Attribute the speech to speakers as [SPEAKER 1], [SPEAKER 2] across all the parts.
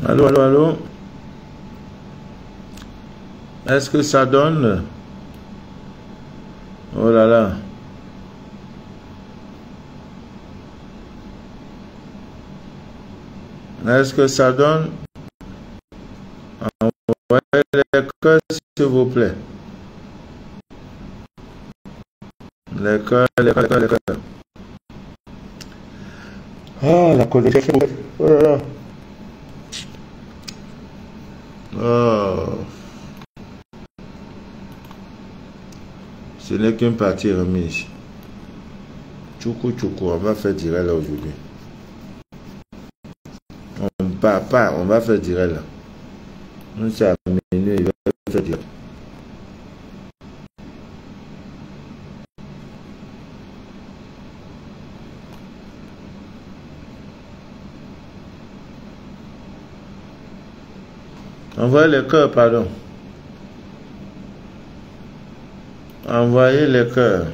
[SPEAKER 1] Allô, allô, allô. Est-ce que ça donne? Oh là là. Est-ce que ça donne? Envoyez les cœurs, s'il vous plaît. Les cœurs, les cœurs, les cœurs. Ah, la connexion. Oh là là. Oh. Ce n'est qu'une partie remise. Tchoukou, tchoukou, on va faire direct là aujourd'hui. On va faire direct là. On s'est amené, il va faire direct. Envoyez les cœurs, pardon. Envoyez les cœurs.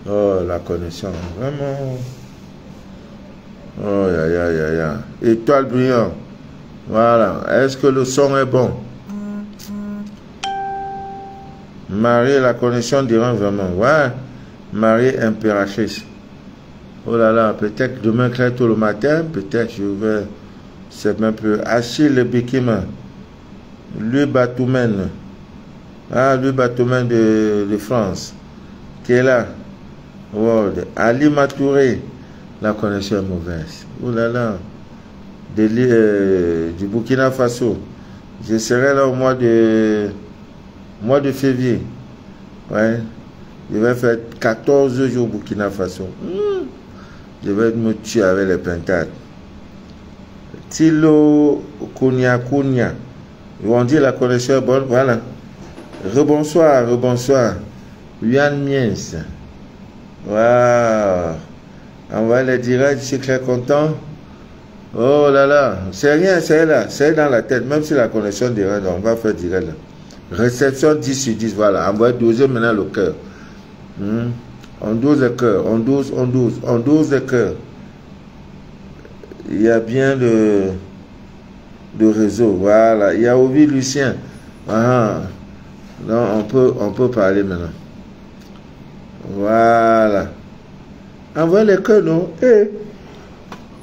[SPEAKER 1] Oh, la connexion, vraiment. Oh, ya. Étoile brillante. Voilà. Est-ce que le son est bon? Marie, la connexion dérange vraiment. Ouais. Marie impératrice. Oh là là, peut-être demain très tôt le matin, peut-être je vais. C'est un peu. Achille le Bikima. Le Batoumen. Ah, le Batoumen de France. Qui est là. World. Ali Matouré. La connexion est mauvaise. Oh là là. Du Burkina Faso. Je serai là au mois de février. Ouais. Je vais faire 14 jours au Burkina Faso. Je vais me tuer avec les pintades. Tilo Kounia. On dit la connexion est bonne. Voilà. Rebonsoir. Yann Miens. Waouh. On va les directs, je suis très content. Oh là là. C'est rien, c'est là. C'est dans la tête. Même si la connexion direct, on va faire direct là. Réception 10 sur 10. Voilà. On va doser maintenant le cœur. On dose le cœur. On dose le cœur. Il y a bien le réseau. Voilà. Il y a Ovi Lucien. Donc on peut parler maintenant. Voilà. Envoie les cœurs, non?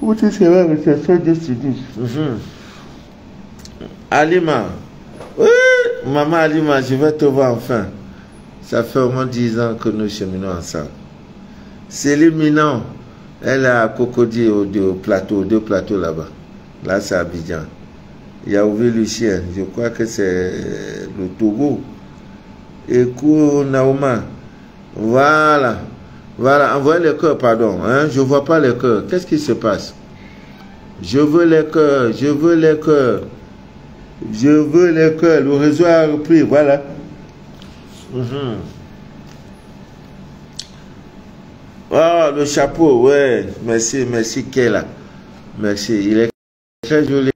[SPEAKER 1] Où tu seras réception 10 sur 10. Alima. Oui, maman Alima, je vais te voir enfin. Ça fait au moins 10 ans que nous cheminons ensemble. Céline Minon, elle est à Cocody, deux plateaux là-bas. Là, c'est Abidjan. Il y a Ouvé Lucien, je crois que c'est le Togo. Et Kou Naouma. Voilà. Voilà, envoyez les cœurs, pardon. Je ne vois pas les cœurs. Qu'est-ce qui se passe? Je veux les cœurs. Le réseau a repris, voilà. Oh, le chapeau, ouais. Merci, Kéla. Merci, il est très joli.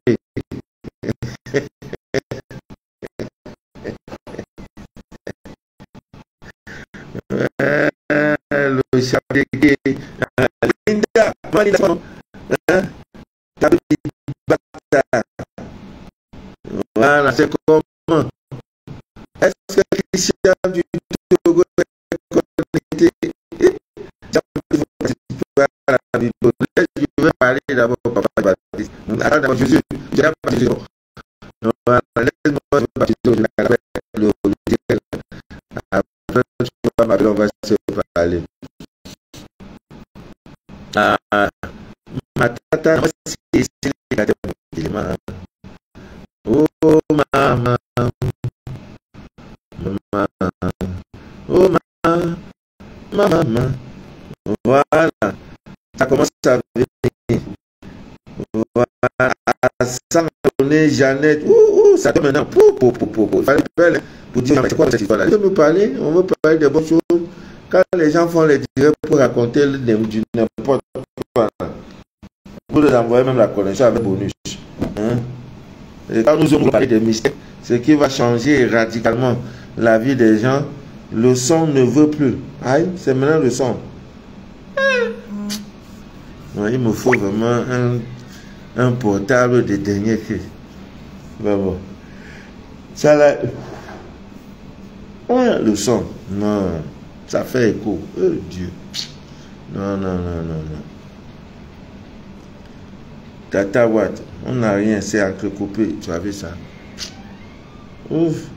[SPEAKER 1] Le chapeau. Linda, voilà, c'est comment? Est-ce que Christian du Togo est connecté? Je vais parler d'abord, papa Baptiste. Alors, Jésus, je vais parler. Voilà, laisse-moi partir. Après, tu vas m'appeler, on va se parler. Ma tata, c'est oh maman, oh maman, voilà, ça commence à venir. Voilà, ça donné Jeannette, ça donne maintenant, il fallait faire pour dire, c'est quoi cette histoire-là? On veut parler, des bonnes choses. Quand les gens font les directs pour raconter du n'importe quoi, vous les envoyez même la connexion avec bonus. Et quand nous allons parler des mystères, ce qui va changer radicalement la vie des gens, le son ne veut plus. Aïe, c'est maintenant le son. Ouais, il me faut vraiment un portable de dernier cri. Vraiment. Ça là. Ah, le son. Non. Ça fait écho. Oh Dieu. Non, non, non, non, non. Tata Watt. On n'a rien. C'est entrecoupé. Tu as vu ça? Ouf.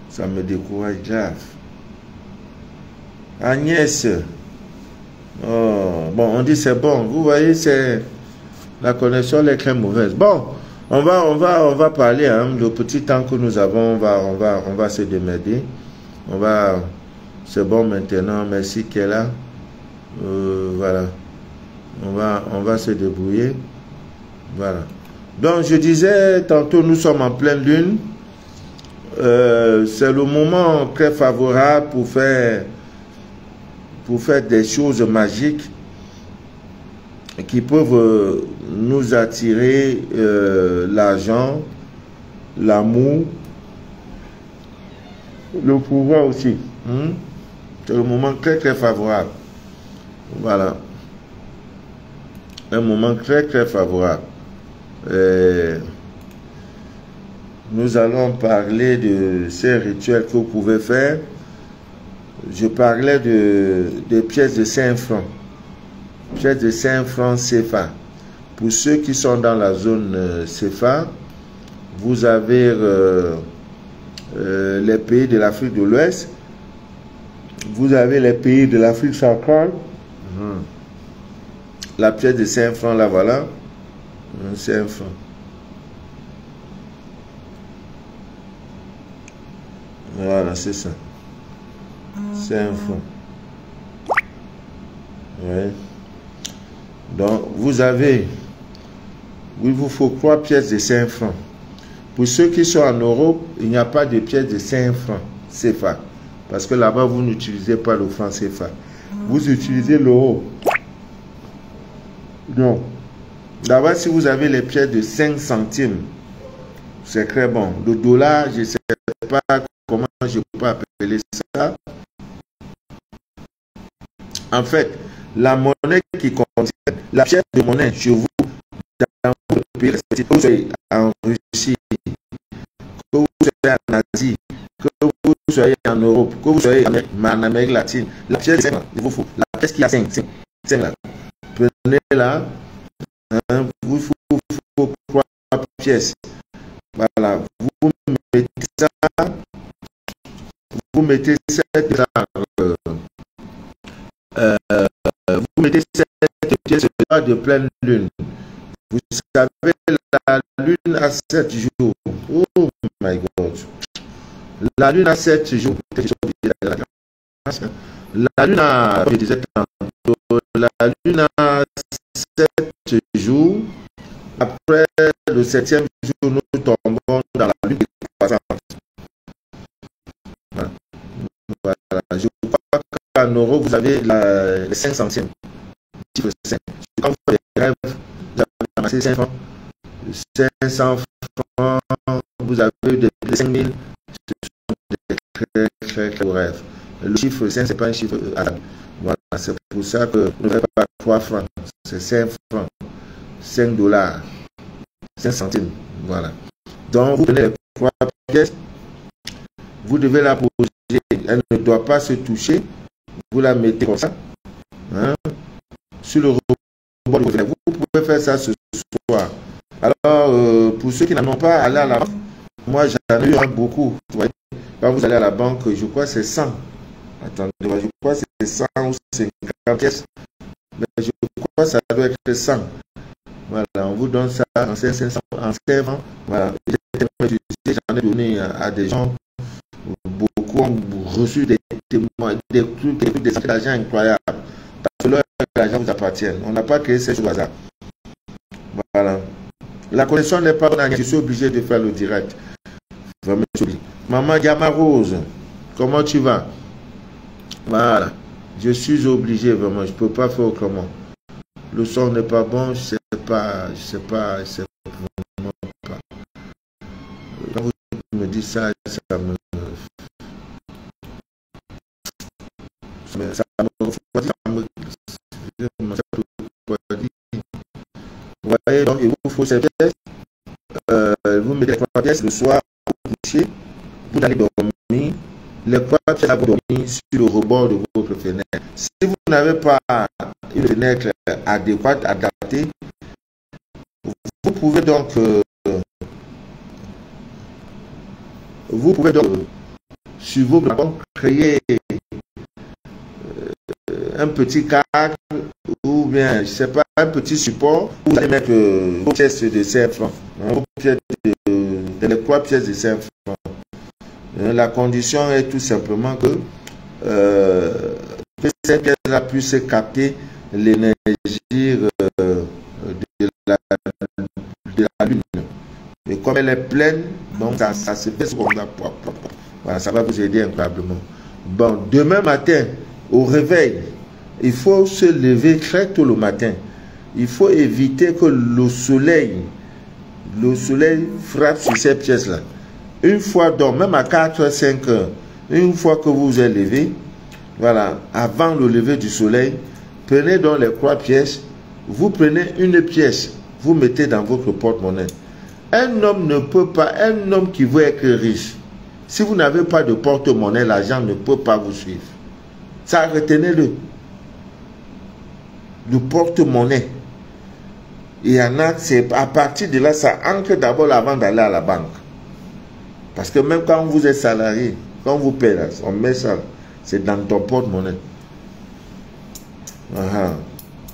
[SPEAKER 1] Ça me décourage grave. Agnès. Oh, bon, on dit c'est bon. Vous voyez, c'est la connexion est très mauvaise. Bon, on va parler. Hein, le petit temps que nous avons, on va se démerder. C'est bon maintenant. Merci qu'elle a. Voilà. On va se débrouiller. Voilà. Donc, je disais tantôt, nous sommes en pleine lune. C'est le moment très favorable pour faire des choses magiques qui peuvent nous attirer l'argent, l'amour, le pouvoir aussi. C'est le moment très très favorable. Voilà. Un moment très très favorable. Nous allons parler de ces rituels que vous pouvez faire. Je parlais de pièces de 5 francs. Pièces de 5 francs CFA. Pour ceux qui sont dans la zone CFA, vous avez les pays de l'Afrique de l'Ouest. Vous avez les pays de l'Afrique centrale. La pièce de 5 francs, là, voilà. 5 francs. Voilà, c'est ça. 5 francs. Ouais. Donc, il vous faut 3 pièces de 5 francs. Pour ceux qui sont en Europe, il n'y a pas de pièces de 5 francs CFA. Parce que là-bas, vous n'utilisez pas le franc CFA. Vous utilisez l'euro. Donc, d'abord, si vous avez les pièces de 5 centimes, c'est très bon. Le dollar, je ne sais pas comment je peux appeler ça. En fait, la monnaie qui contient, la pièce de monnaie chez vous, dans le pays, que vous soyez en Russie, que vous soyez en Asie, que vous soyez en Europe, que vous soyez en Amérique latine, la pièce de 5, il vous faut. La pièce qui a 5 là. Prenez-la, hein, vous faut 3 pièces. Voilà, vous mettez 7 là, vous mettez 7 pièces de pleine lune. Vous savez, la lune a 7 jours. Oh my God. La lune a 7 jours. La lune a, je disais tantôt, la lune a 7 jours. Après le 7e jour, nous tombons dans la lune croissante. Voilà. Je crois qu'en euros, vous avez les 5 centimes. Chiffre 5. Quand vous faites des rêves, vous avez amassé 5 francs. 500 francs, vous avez des 5000. Ce sont des très, très, très beaux rêves. Le chiffre 5, ce n'est pas un chiffre arabe. Voilà, c'est pour ça que vous ne faites pas 3 francs. C'est 5 francs. 5 dollars. 5 centimes. Voilà. Donc, vous prenez les 3 pièces. Vous devez la poser. Elle ne doit pas se toucher. Vous la mettez comme ça. Hein, sur le rebord du reflet. Vous pouvez faire ça ce soir. Alors, pour ceux qui n'en ont pas, allez à la banque. Moi, j'en ai eu beaucoup. Vous voyez, quand vous allez à la banque, je crois que c'est 100. Attendez, je crois que c'est 100 ou 50 pièces. Mais je crois que ça doit être 100. Voilà, on vous donne ça en 500, en 5 ans. Voilà, j'en ai donné à des gens. Beaucoup ont reçu des témoins, des trucs, des argent incroyables. Parce que l'argent vous appartient. On n'a pas créé ces choses au hasard. Voilà. La connexion n'est pas bonne. Je suis obligé de faire le direct. Vraiment, Maman Gamma Rose, comment tu vas? Voilà. Je suis obligé, vraiment. Je ne peux pas faire autrement. Le son n'est pas bon. Je ne sais pas. Vraiment pas. Quand vous me dites ça, ça me... faut ces pièces, vous mettez les 3 pièces le soir, vous couchez, vous allez dormir. Les 3 pièces à vous dormir sur le rebord de votre fenêtre. Si vous n'avez pas une fenêtre adéquate, adaptée, vous pouvez donc sur vos balcons créer un petit cadre ou bien, je sais pas, un petit support où vous allez mettre vos pièces de 5 francs. Les 3 pièces de 5 francs. La condition est tout simplement que cette pièce-là puisse capter l'énergie de la Lune. Et comme elle est pleine, donc ça se fait comme ça. Voilà, ça va vous aider incroyablement. Bon, demain matin, au réveil, il faut se lever très tôt le matin. Il faut éviter que le soleil frappe sur ces pièces-là. Une fois donc, même à 4 h 5 h, une fois que vous vous êtes levé, voilà, avant le lever du soleil, prenez donc les 3 pièces, vous prenez une pièce, vous mettez dans votre porte-monnaie. Un homme ne peut pas, un homme qui veut être riche, si vous n'avez pas de porte-monnaie, l'argent ne peut pas vous suivre. Ça, retenez-le. Le porte-monnaie. Il y en a, c'est à partir de là, ça ancre d'abord avant d'aller à la banque. Parce que même quand vous êtes salarié, quand vous payez, on met ça, c'est dans ton porte-monnaie.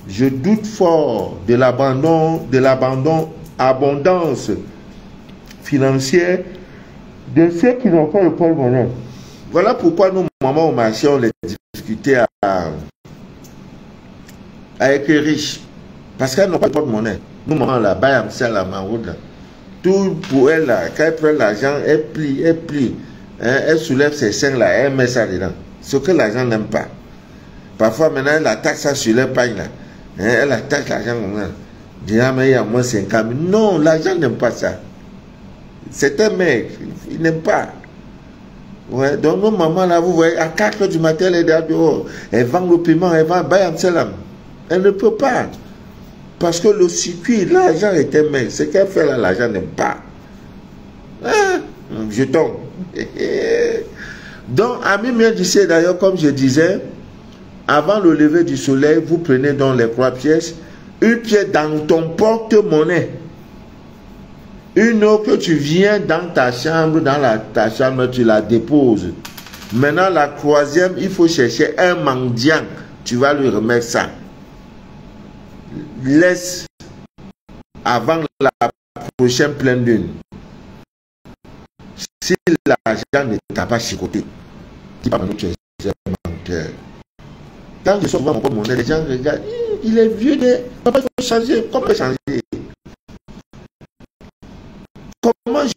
[SPEAKER 1] Je doute fort de l'abondance financière de ceux qui n'ont pas le porte-monnaie. Voilà pourquoi nous, maman au marché, on les difficultés à être riches. Parce qu'elles n'ont pas de porte-monnaie. Nous, maman, là, bas, c'est la route là. Tout pour elle, là, quand elle prend l'argent, elle plie. Hein, elle soulève ses seins là, elle met ça dedans. Ce que l'argent n'aime pas. Parfois, maintenant, elle attaque ça sur les pagnes là. Hein, elle attaque l'argent comme ça. Déjà, mais il y a moins 50 000. Non, l'argent n'aime pas ça. C'est un mec, il n'aime pas. Ouais, donc, nos mamans là, vous voyez, à 4 h du matin, elle est dehors. Elle vend le piment, elle vend Bayam Salam. Elle ne peut pas. Parce que le circuit, l'argent est un mec. Ce qu'elle fait là, l'argent n'aime pas. Hein? Je tombe. Donc, Ami Mien disait d'ailleurs, comme je disais, avant le lever du soleil, vous prenez donc les 3 pièces, une pièce dans ton porte-monnaie, une autre que tu viens dans ta chambre, ta chambre, tu la déposes. Maintenant, la 3e, il faut chercher un mendiant, tu vas lui remettre ça. Laisse avant la prochaine pleine lune. Si l'argent ne t'a pas chicoté, dis pas que tu es un menteur. Quand je sors voir mon porte-monnaie, les gens regardent, il est vieux, papa, il faut changer. Comment changer? Comment je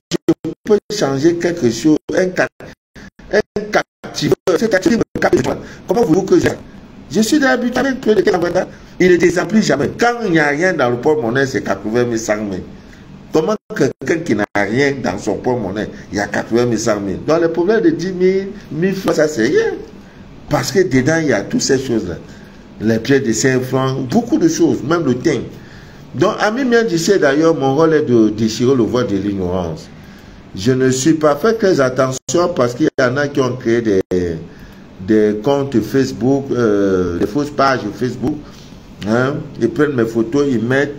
[SPEAKER 1] peux changer quelque chose, un captiveur, comment voulez-vous que je suis d'habitude avec peu de Canada, il ne désemplit jamais. Quand il n'y a rien dans le porte-monnaie, c'est 80 000, 100 000. Comment quelqu'un qui n'a rien dans son porte-monnaie, il y a 80 000, 100 000. Donc le problème de 10 000, 1000 francs, ça c'est rien. Parce que dedans, il y a toutes ces choses-là. Les pièces de 5 francs, beaucoup de choses, même le thym. Donc, Ami Mien disait d'ailleurs, mon rôle est de déchirer le voile de l'ignorance. Je ne suis pas fait très attention parce qu'il y en a qui ont créé des comptes Facebook, des fausses pages Facebook. Hein, ils prennent mes photos, ils mettent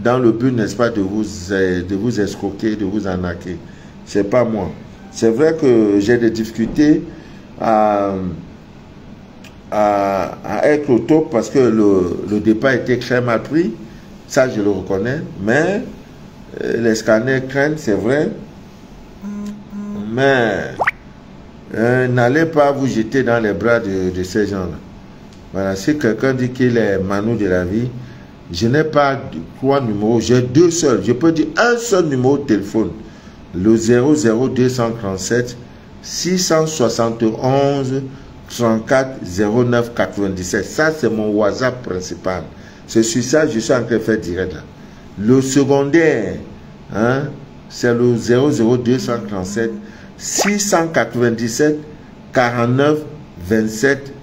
[SPEAKER 1] dans le but, n'est-ce pas, de vous escroquer, de vous arnaquer. C'est pas moi. C'est vrai que j'ai des difficultés à être au top parce que le départ était très mal pris. Ça, je le reconnais. Mais les scanners craignent, c'est vrai. Mais n'allez pas vous jeter dans les bras de ces gens-là. Voilà, si quelqu'un dit qu'il est Manu de la vie, je n'ai pas 3 numéros, j'ai 2 seuls. Je peux dire un seul numéro de téléphone. Le 00237 671 34 09 97. Ça, c'est mon WhatsApp principal. C'est sur ça que je suis en train de faire direct là. Le secondaire, hein, c'est le 00237 697 49 27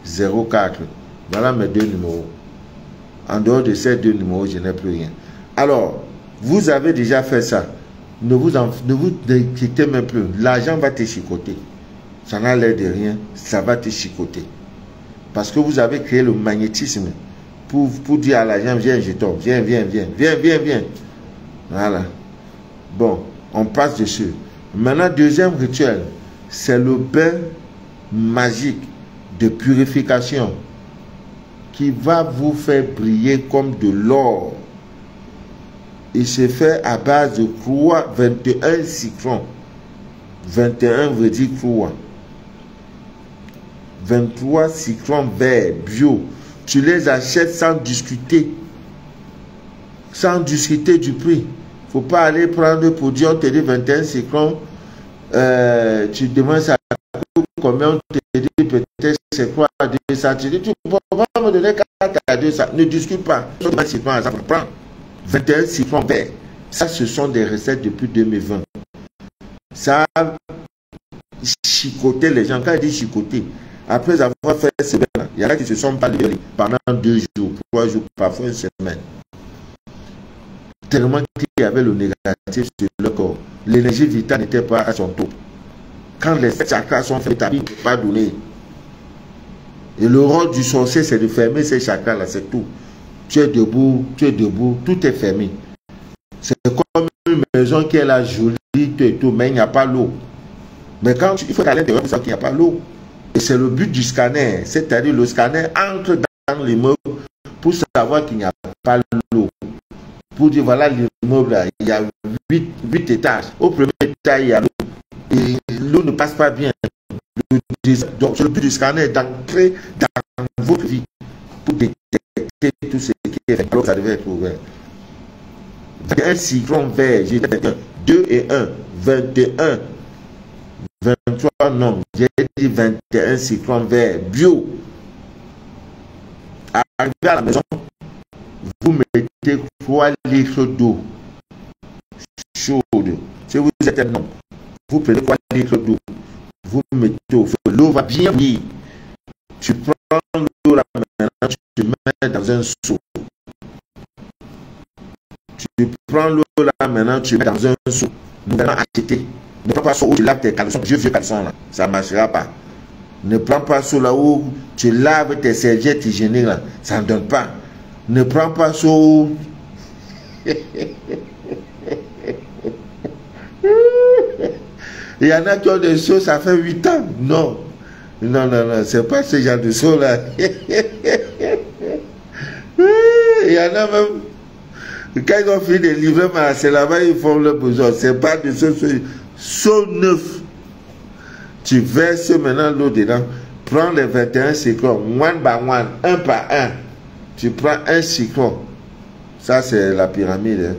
[SPEAKER 1] 04. Voilà mes 2 numéros. En dehors de ces 2 numéros, je n'ai plus rien. Alors, Vous avez déjà fait ça. Ne vous inquiétez même plus. L'argent va te chicoter. Ça n'a l'air de rien. Ça va te chicoter. Parce que vous avez créé le magnétisme pour dire à l'argent, viens, je tombe. Viens, viens, viens. Viens, viens, viens. Voilà. Bon, on passe dessus. Maintenant, deuxième rituel, c'est le bain magique de purification qui va vous faire briller comme de l'or. Il se fait à base de croix 21 cyclons. 21 veut dire croix. 23 cyclons verts bio. Tu les achètes sans discuter. Sans discuter du prix. Il ne faut pas aller prendre le produit, on te dit 21 cyclons. Tu demandes ça combien, on te dit peut-être c'est quoi à 200. Tu dis, tu ne peux pas me donner 4 à 200. Ne discute pas. 21 cyclons, ça prend. 21 cyclons verts. Ça, ce sont des recettes depuis 2020. Ça a chicoté les gens. Quand il dit chicoter, après avoir fait ce bain, il y en a qui se sont pas levés pendant 2 jours, 3 jours, parfois une semaine. Tellement qu'il y avait le négatif sur le corps. L'énergie vitale n'était pas à son taux. Quand les 7 chakras sont faits, ta vie ne peut pas donner. Et le rôle du sorcier, c'est de fermer ces chakras-là, c'est tout. Tu es debout, tout est fermé. C'est comme une maison qui est là jolie, tout, mais il n'y a pas l'eau. Mais quand il faut aller à l'intérieur pour savoir qu'il n'y a pas l'eau. Et c'est le but du scanner. C'est-à-dire le scanner entre dans l'immeuble pour savoir qu'il n'y a pas l'eau. Pour dire voilà l'immeuble, il y a 8 étages. Au premier étage, il y a l'eau. Et l'eau ne passe pas bien. Donc c'est le but du scanner d'entrer dans votre vie pour détecter tout ce qui est fait. Alors ça devait être ouvert. 21 cyclons verts, j'ai dit 2 et 1, 21, 23, non, j'ai dit 21 cyclons verts, bio. Arrivé à la maison, vous mettez 3 litres d'eau chaude. Si vous êtes un homme, vous prenez 3 litres d'eau, vous mettez au feu, l'eau va bien bouillir. Tu prends l'eau là maintenant, tu mets dans un seau. Tu prends l'eau là maintenant, tu mets dans un seau. Nous allons acheter. Ne prends pas ça où tu laves tes caleçons, vieux caleçons là, ça ne marchera pas. Ne prends pas ça là où tu laves tes serviettes hygiéniques là, ça ne donne pas. Ne prends pas ça où... Il y en a qui ont des seaux, ça fait 8 ans. Non. Non, non, non, c'est pas ce genre de seau là. Il y en a même... Quand ils ont fini de livrer, c'est là-bas ils font le besoin. C'est pas de seau neuf. Tu verses maintenant l'eau dedans. Prends les 21 cyclones, one by one, un par un. Tu prends un cyclone. Ça, c'est la pyramide. Hein?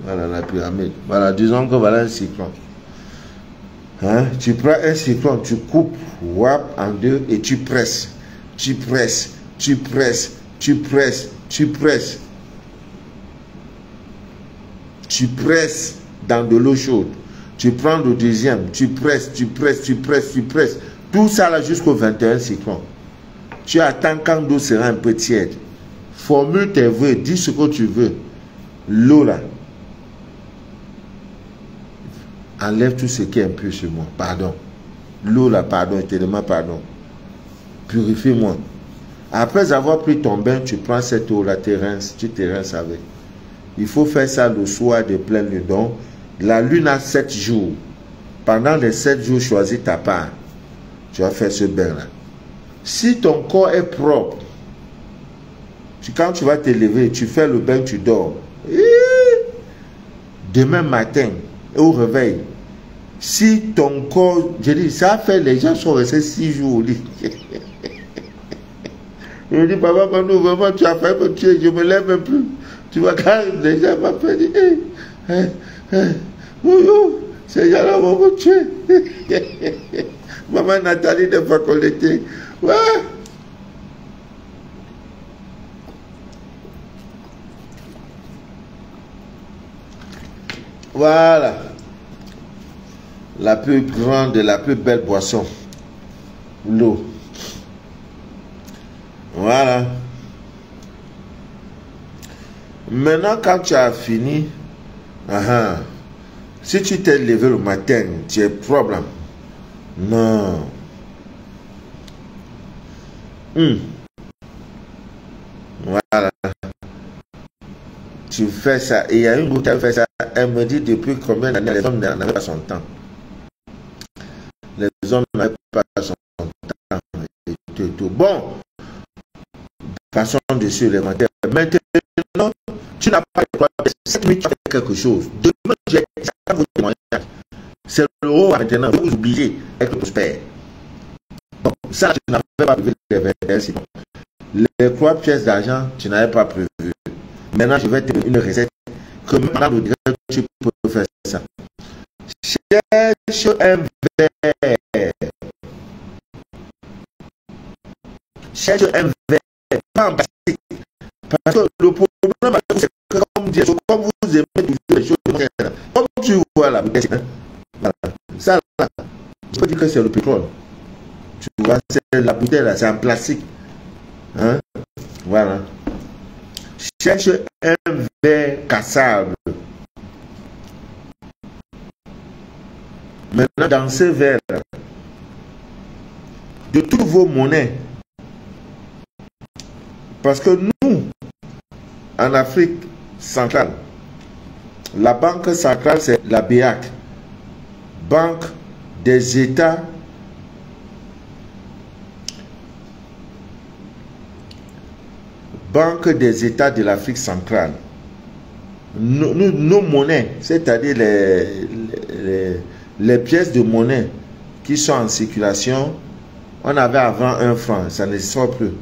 [SPEAKER 1] Voilà la pyramide. Voilà, disons que voilà un cyclone. Hein? Tu prends un cyclone, tu coupes en deux et tu presses. Tu presses, tu presses, tu presses, tu presses. Tu presses dans de l'eau chaude. Tu prends le deuxième, tu presses, tu presses, tu presses, tu presses. Tout ça là jusqu'au 21 cyclones. Tu attends quand l'eau sera un peu tiède. Formule tes vœux, dis ce que tu veux. L'eau là, enlève tout ce qui est impur sur moi. Pardon. L'eau là, pardon, je te demande pardon. Purifie-moi. Après avoir pris ton bain, tu prends cette eau là, tu te rinces avec. Il faut faire ça le soir de pleine lune. Donc, la lune a 7 jours. Pendant les 7 jours, choisis ta part. Tu vas faire ce bain-là. Si ton corps est propre, quand tu vas te lever, tu fais le bain, tu dors. Demain matin, au réveil, si ton corps, je dis, ça fait, les gens sont restés 6 jours au lit. Je dis, papa, Manu, vraiment, tu as fait me tuer, je me lève même plus. Tu vois, quand les gens m'appellent, ces gens-là vont me tuer. Maman Nathalie ne va collecter. Ouais. Voilà. La plus grande et la plus belle boisson. L'eau. Voilà. Maintenant, quand tu as fini Ah, si tu t'es levé le matin, tu as problème. Non. Voilà. Tu fais ça. Et il y a une goutte qui fait ça. Elle me dit depuis combien d'années les hommes n'avaient pas son temps. Les hommes n'avaient pas son temps. Et tout. Bon. Passons dessus les commentaires. Maintenant, tu n'as pas le droit. Cette nuit, tu as fait quelque chose. Demain, tu as vous témoignage. C'est le haut maintenant. Vous oubliez être prospère. Bon, ça, tu n'avais pas prévu les 21 sinon. Les 3 pièces d'argent, tu n'avais pas prévu. Maintenant, je vais te donner une recette que maintenant, le directeur, tu peux faire ça. Cherche un verre. Cherche un verre. Pas en plastique. Parce que le problème, c'est que comme vous aimez toujours les choses, comme tu vois la bouteille, voilà. Ça là, je peux dire que c'est le pétrole. Tu vois, c'est la bouteille là, c'est en plastique. Hein? Voilà. Cherche un verre cassable. Maintenant, dans ce verre, de toutes vos monnaies, parce que nous, en Afrique centrale, la banque centrale, c'est la BEAC, Banque des États de l'Afrique centrale. Nos monnaies, c'est-à-dire les pièces de monnaie qui sont en circulation, on avait avant 1 franc, ça ne sort plus.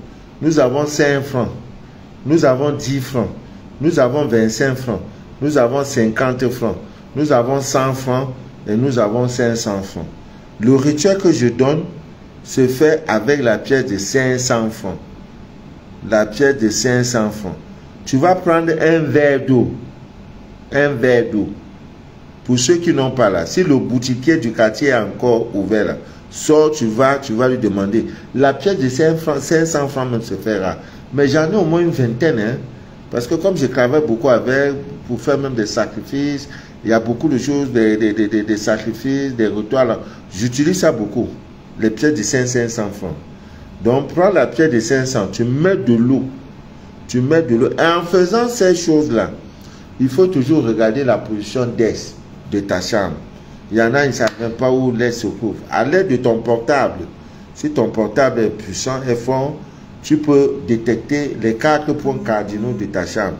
[SPEAKER 1] Nous avons 5 francs, nous avons 10 francs, nous avons 25 francs, nous avons 50 francs, nous avons 100 francs et nous avons 500 francs. Le rituel que je donne se fait avec la pièce de 500 francs. La pièce de 500 francs. Tu vas prendre un verre d'eau. Un verre d'eau. Pour ceux qui n'ont pas là, si le boutiquier du quartier est encore ouvert là, sors, tu vas lui demander. La pièce de 500 francs même se fera. Mais j'en ai au moins une vingtaine. Hein, parce que comme je travaille beaucoup avec, pour faire même des sacrifices, il y a beaucoup de choses, des sacrifices, des rituels. J'utilise ça beaucoup. Les pièces de 500 francs. Donc, prends la pièce de 500, tu mets de l'eau. Tu mets de l'eau. Et en faisant ces choses-là, il faut toujours regarder la position d'est de ta chambre. Il y en a, ils ne savent pas où l'est se trouve. À l'aide de ton portable, si ton portable est puissant et fort, tu peux détecter les 4 points cardinaux de ta chambre.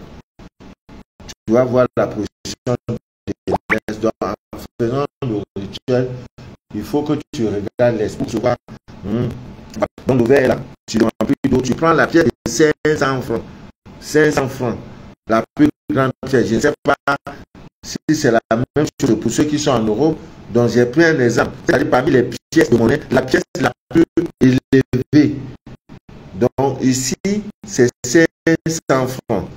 [SPEAKER 1] Tu vas voir la position de l'est. Donc, en faisant le rituel, il faut que tu regardes l'est. Tu vois. Dans le verre là, tu remplis d'eau, tu prends la pièce de 500 francs. 500 francs. La plus grande pièce. Je ne sais pas si c'est la même chose pour ceux qui sont en Europe. Donc j'ai pris un exemple. C'est-à-dire parmi les pièces de monnaie, la pièce la plus élevée. Donc ici, c'est 500 francs.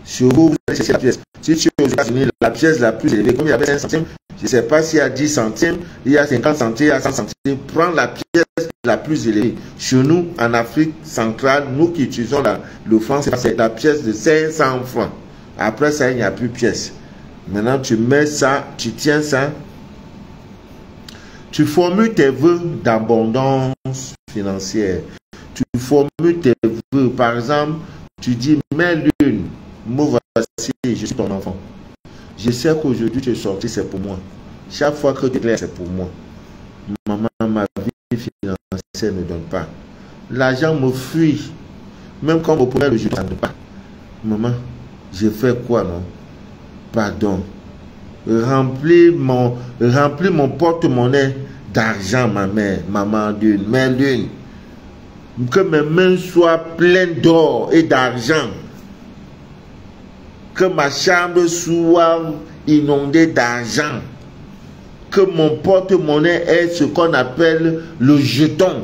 [SPEAKER 1] Sur vous, vous allez chercher la pièce. Si tu es aux États-Unis, la pièce la plus élevée, comme il y avait 5 centimes, je ne sais pas s'il y a 10 centimes, il y a 50 centimes, il y a 100 centimes. Prends la pièce la plus élevée. Chez nous, en Afrique centrale, nous qui utilisons le franc, c'est la pièce de 500 francs. Après ça, il n'y a plus de pièce. Maintenant, tu mets ça, tu tiens ça. Tu formules tes vœux d'abondance financière. Tu formules tes vœux. Par exemple, tu dis, mais lune, me voici, je suis ton enfant. Je sais qu'aujourd'hui tu es sorti, c'est pour moi. Chaque fois que tu éclaires, c'est pour moi. Maman, ma vie financière ne donne pas. L'argent me fuit. Même quand vous prenez le jeu, ça ne donne pas. Maman, j'ai fait quoi, non? Pardon. Remplis mon porte-monnaie d'argent, ma mère, maman d'une, mère d'une. Que mes mains soient pleines d'or et d'argent. Que ma chambre soit inondée d'argent. Que mon porte-monnaie ait ce qu'on appelle le jeton.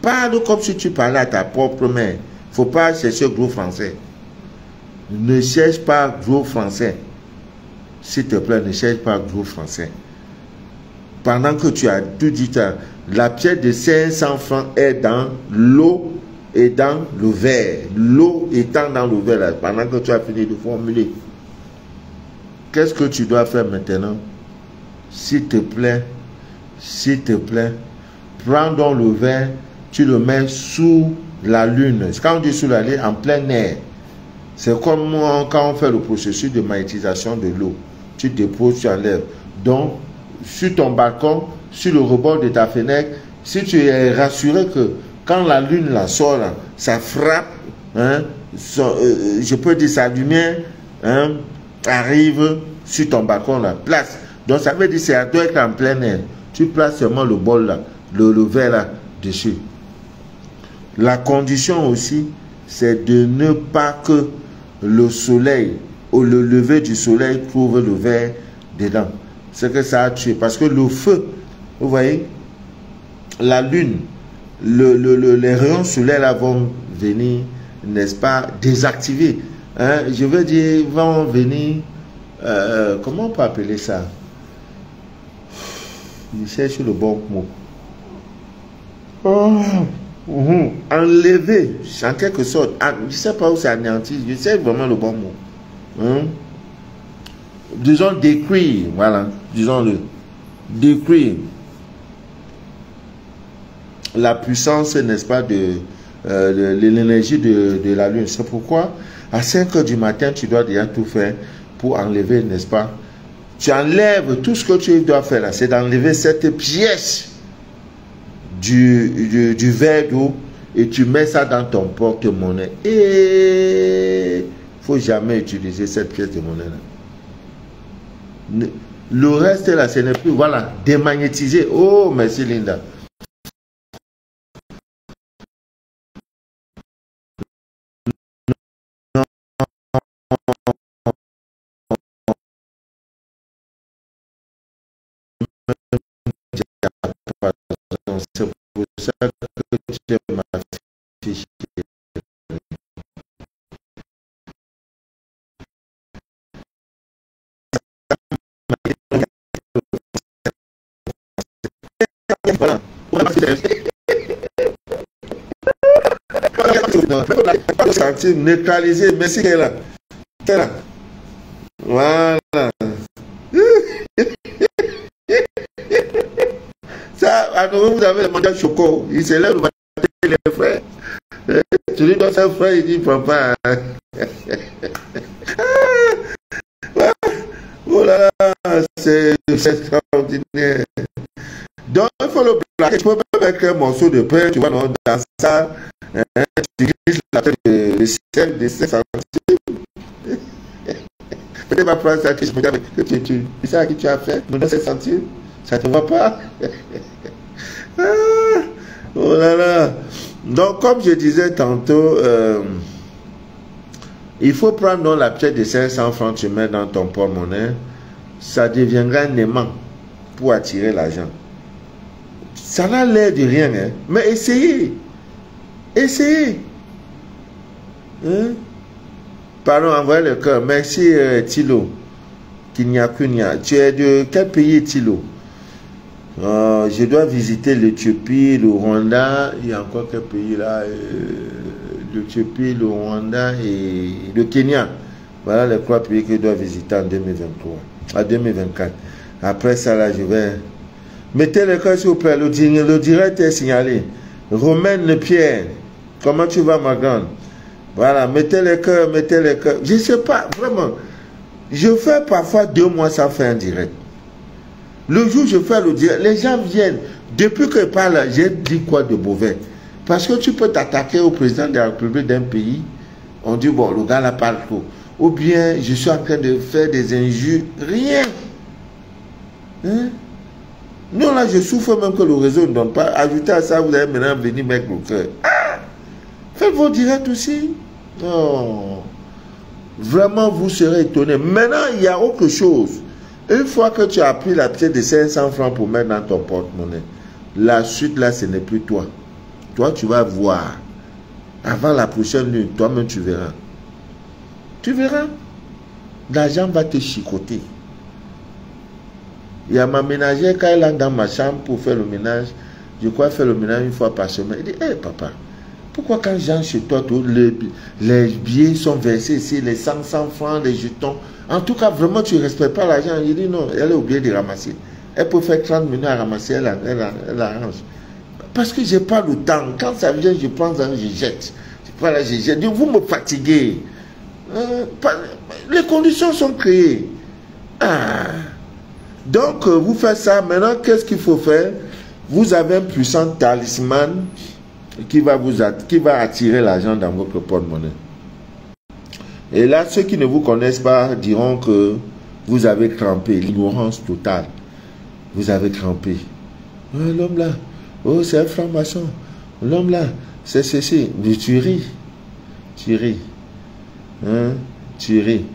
[SPEAKER 1] Parle comme si tu parlais à ta propre mère. Il ne faut pas chercher gros français. Ne cherche pas gros français. S'il te plaît, ne cherche pas gros français. Pendant que tu as tout dit, la pièce de 500 francs est dans l'eau et dans le verre. L'eau étant dans le verre, là, pendant que tu as fini de formuler. qu'est-ce que tu dois faire maintenant? S'il te plaît, prends donc le verre, tu le mets sous la lune. Quand on dit sous la lune, en plein air. C'est comme quand on fait le processus de magnétisation de l'eau. Tu déposes, tu enlèves. Donc, sur ton balcon, sur le rebord de ta fenêtre, si tu es rassuré que quand la lune la sort, là, ça frappe, hein, je peux dire sa lumière, hein, arrive sur ton balcon, là, place. Donc, ça veut dire que ça doit être en plein air. Tu places seulement le bol, là, le verre, là, dessus. La condition aussi, c'est de ne pas que le soleil ou le lever du soleil trouve le verre dedans. C'est que ça a tué. Parce que le feu, vous voyez, la lune, les rayons solaires là vont venir, n'est-ce pas, désactiver. Hein, je veux dire, vont venir, comment on peut appeler ça? Je cherche le bon mot. Enlever, en quelque sorte. Je ne sais pas où c'est anéanti, je sais vraiment le bon mot. Disons détruire, voilà, disons-le. Détruire la puissance, n'est-ce pas, de l'énergie de la lune. C'est pourquoi, à 5 h du matin, tu dois déjà tout faire pour enlever, n'est-ce pas? Tu enlèves tout ce que tu dois faire là, c'est d'enlever cette pièce du verre d'eau et tu mets ça dans ton porte-monnaie. Et il ne faut jamais utiliser cette pièce de monnaie là. Le reste là, ce n'est plus, voilà, démagnétisé. Oh, merci Linda. C'est pour ça que tu m'affiches. Voilà. Neutraliser, merci qu'elle est là. Voilà. Ça, à nouveau, vous avez le mandat choco. Il se lève, les frères. Tu lui donnes un frère, il dit papa. Oh là là, c'est extraordinaire. Donc, il faut le plaquer. Tu peux même mettre un morceau de pain, tu vois, dans ça. Tu glisses la tête de 5 centimes. Peut-être pas prendre ça que je me dis, c'est ça que tu as fait, me donne 5 centimes. Ça ne te va pas. Oh là là. Donc, comme je disais tantôt, il faut prendre donc la pièce de 500 francs, tu mets dans ton porte-monnaie. Ça deviendra un aimant pour attirer l'argent. Ça n'a l'air de rien, hein? Mais essayez. Essayez. Hein? Pardon, envoyez le cœur. Merci, Thilo. Kinya. Tu es de quel pays, Thilo? Je dois visiter l'Éthiopie, le Rwanda. Il y a encore quel pays là? L'Éthiopie, le Rwanda et le Kenya. Voilà les 3 pays que je dois visiter en 2023. À 2024. Après ça, là, je vais... Mettez le cœur, s'il vous plaît. Le direct est signalé. Romaine Pierre. Comment tu vas, ma grande? Voilà, mettez le cœur, mettez le cœur. Je ne sais pas, vraiment. Je fais parfois 2 mois sans faire un direct. Le jour où je fais le direct, les gens viennent. Depuis que je parle, j'ai dit quoi de mauvais? Parce que tu peux t'attaquer au président de la République d'un pays. On dit, bon, le gars là parle trop. Ou bien, je suis en train de faire des injures. Rien. Hein? Non, là, je souffre même que le réseau ne donne pas. Ajoutez à ça, vous allez maintenant venir mettre le cœur. Ah! Faites vos directs aussi. Non. Vraiment, vous serez étonné. Maintenant, il y a autre chose. Une fois que tu as pris la pièce de 500 francs pour mettre dans ton porte-monnaie, la suite, là, ce n'est plus toi. Toi, tu vas voir. Avant la prochaine lune, toi-même, tu verras. Tu verras. L'argent va te chicoter. Il y a ma ménagère, quand elle entre dans ma chambre pour faire le ménage, je crois faire le ménage 1 fois par semaine. Elle dit, hé, papa, Pourquoi quand j'entre chez toi, les billets sont versés ici, les 100 francs, les jetons. En tout cas, vraiment, tu ne respectes pas l'argent. Il dit non, elle a oublié de ramasser. Elle peut faire 30 minutes à ramasser, elle arrange. Parce que je n'ai pas le temps. Quand ça vient, je prends ça, je jette. Voilà, je jette. Vous me fatiguez. Les conditions sont créées. Donc, vous faites ça. Maintenant, qu'est-ce qu'il faut faire? Vous avez un puissant talisman qui va attirer l'argent dans votre porte-monnaie. Et là, ceux qui ne vous connaissent pas diront que vous avez crampé. L'ignorance totale. Vous avez crampé. Oh, l'homme là, oh, c'est un franc-maçon. L'homme là, c'est ceci. Mais tu ris. Tu ris. Hein? Tu ris.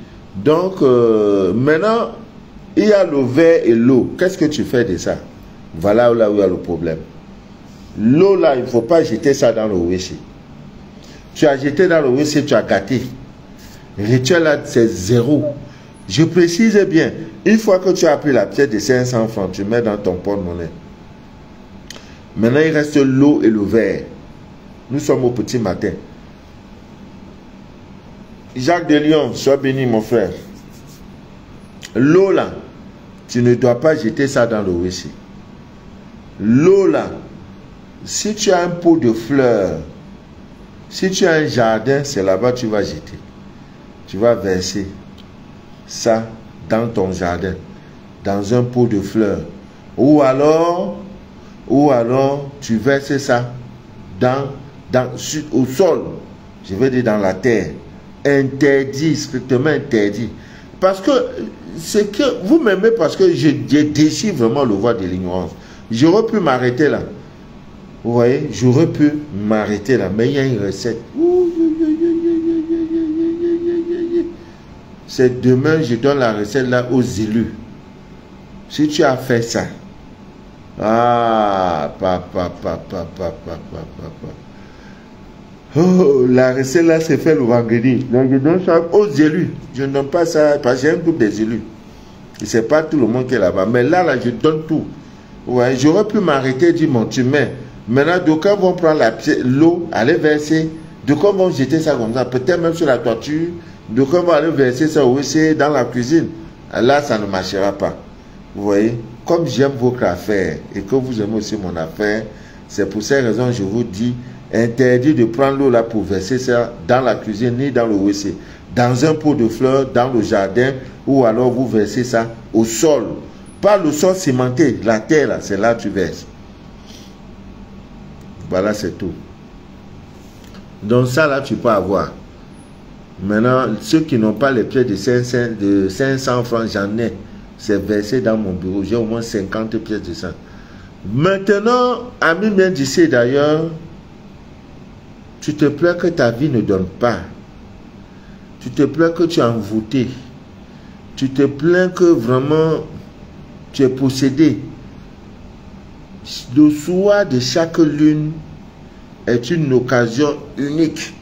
[SPEAKER 1] Donc, maintenant, il y a le verre et l'eau. Qu'est-ce que tu fais de ça? Voilà là où il y a le problème. L'eau là, il ne faut pas jeter ça dans le WC. Tu as jeté dans le WC, tu as gâté. Rituel là, c'est zéro. Je précise bien, une fois que tu as pris la pièce de 500 francs, tu mets dans ton porte-monnaie. Maintenant, il reste l'eau et le verre. Nous sommes au petit matin. Jacques de Lyon, sois béni mon frère. L'eau là, tu ne dois pas jeter ça dans le WC. L'eau là, si tu as un pot de fleurs, si tu as un jardin, c'est là-bas que tu vas jeter. Tu vas verser ça dans ton jardin, dans un pot de fleurs. Ou alors tu verses ça au sol, je vais dire dans la terre. Interdit, strictement interdit. Parce que c'est que vous m'aimez parce que je déchire vraiment le voile de l'ignorance. J'aurais pu m'arrêter là. Vous voyez, j'aurais pu m'arrêter là, mais il y a une recette. C'est demain, je donne la recette là aux élus. Si tu as fait ça, oh, la recette là c'est fait le vendredi. Donc je donne ça aux élus. Je ne donne pas ça parce que j'ai un groupe des élus. Et c'est pas tout le monde qui est là-bas. Mais là, je donne tout. Ouais, j'aurais pu m'arrêter et dire, mon tu mets. Maintenant, d'aucuns vont prendre l'eau, aller verser. D'aucuns vont jeter ça comme ça, peut-être même sur la toiture. D'aucuns vont aller verser ça au WC dans la cuisine. Là, ça ne marchera pas. Vous voyez, comme j'aime votre affaire et que vous aimez aussi mon affaire, c'est pour ces raisons que je vous dis, interdit de prendre l'eau là pour verser ça dans la cuisine ni dans le WC. Dans un pot de fleurs, dans le jardin, ou alors vous versez ça au sol. Pas le sol cimenté, la terre là, c'est là que tu verses. Voilà, c'est tout. Donc ça là, tu peux avoir. Maintenant, ceux qui n'ont pas les pièces de 500 francs, j'en ai. C'est versé dans mon bureau. J'ai au moins 50 pièces de ça. Maintenant, ami bien d'ici d'ailleurs, tu te plains que ta vie ne donne pas. Tu te plains que tu es envoûté. Tu te plains que vraiment tu es possédé. Le soir de chaque lune est une occasion unique